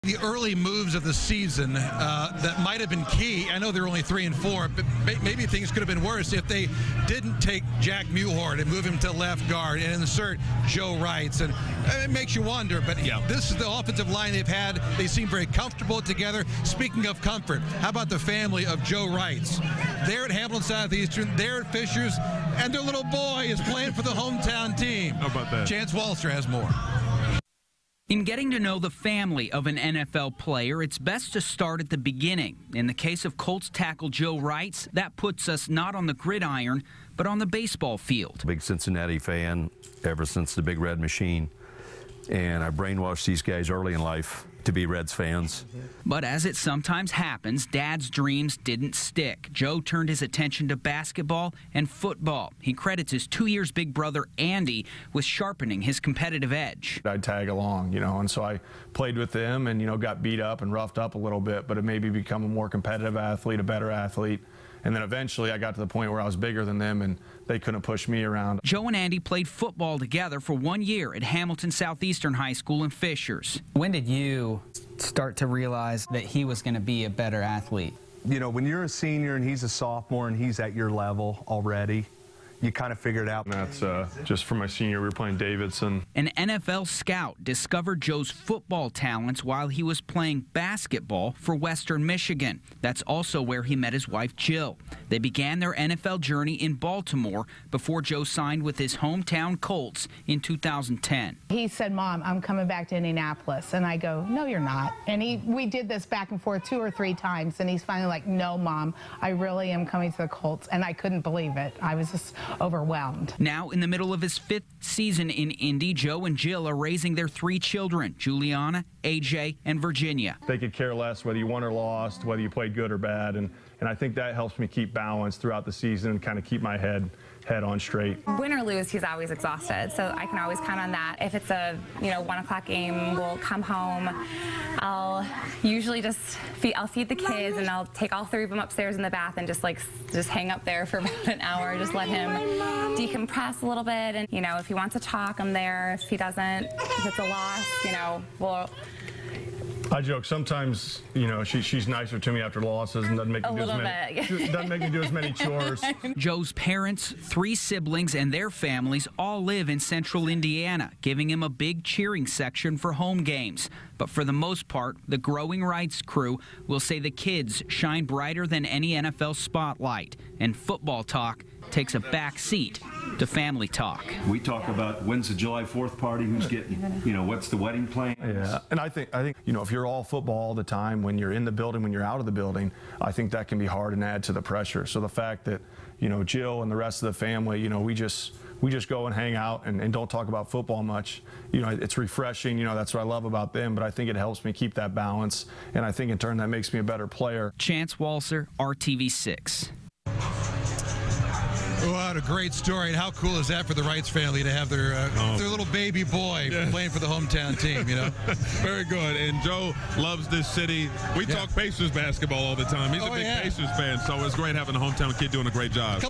The early moves of the season that might have been key. I know they're only 3-4, but maybe things could have been worse if they didn't take Jack Muhort and move him to left guard and insert Joe Reitz. And it makes you wonder, but this is the offensive line they've had. They seem very comfortable together. Speaking of comfort, how about the family of Joe Reitz? They're at Hamilton Southeastern, they're at Fishers, and their little boy is playing for the hometown team. How about that? Chance Walser has more. In getting to know the family of an NFL player, it's best to start at the beginning. In the case of Colts tackle Joe Reitz, that puts us not on the gridiron, but on the baseball field. Big Cincinnati fan ever since the Big Red Machine, and I brainwashed these guys early in life to be Reds fans. But as it sometimes happens, Dad's dreams didn't stick. Joe turned his attention to basketball and football. He credits his 2 years big brother, Andy, with sharpening his competitive edge. I'd tag along, and so I played with them and, got beat up and roughed up a little bit, but it made me become a more competitive athlete, a better athlete. And then eventually I got to the point where I was bigger than them and they couldn't push me around. Joe and Andy played football together for 1 year at Hamilton Southeastern High School in Fishers. When did you start to realize that he was going to be a better athlete? When you're a senior and he's a sophomore and he's at your level already, you kind of figure it out. And that's just for my senior, we were playing Davidson. An NFL scout discovered Joe's football talents while he was playing basketball for Western Michigan. That's also where he met his wife, Jill. They began their NFL journey in Baltimore before Joe signed with his hometown Colts in 2010. He said, "Mom, I'm coming back to Indianapolis." And I go, "No, you're not." And we did this back and forth 2 or 3 times, and he's finally like, "No, Mom, I really am coming to the Colts." And I couldn't believe it. I was just overwhelmed. Now, in the middle of his 5th season in Indy, Joe and Jill are raising their 3 children, Juliana, AJ, and Virginia. They could care less whether you won or lost, whether you played good or bad, and I think that helps me keep balance throughout the season and kind of keep my head on straight. Win or lose, he's always exhausted, so I can always count on that. If it's a 1 o'clock game, we'll come home. I'll usually I'll feed the kids, and I'll take all 3 of them upstairs in the bath and just hang up there for about an hour, just let him decompress a little bit. And if he wants to talk, I'm there. If he doesn't, if it's a loss, I joke sometimes, she's nicer to me after losses and doesn't make me do as many chores. Joe's parents, 3 siblings, and their families all live in central Indiana, giving him a big cheering section for home games. But for the most part, the growing Reitz crew will say the kids shine brighter than any NFL spotlight, and football talk takes a back seat to family talk. We talk about when's the July 4th party, who's getting, what's the wedding plan. Yeah, and I think if you're all football all the time, when you're in the building, when you're out of the building, I think that can be hard and add to the pressure. So the fact that, Jill and the rest of the family, we just go and hang out and don't talk about football much. It's refreshing. That's what I love about them. But I think it helps me keep that balance, and I think in turn that makes me a better player. Chance Walser, RTV 6. What a great story. And how cool is that for the Reitz family to have their little baby boy playing for the hometown team, Very good. And Joe loves this city. We talk Pacers basketball all the time. He's a big Pacers fan, so it's great having a hometown kid doing a great job.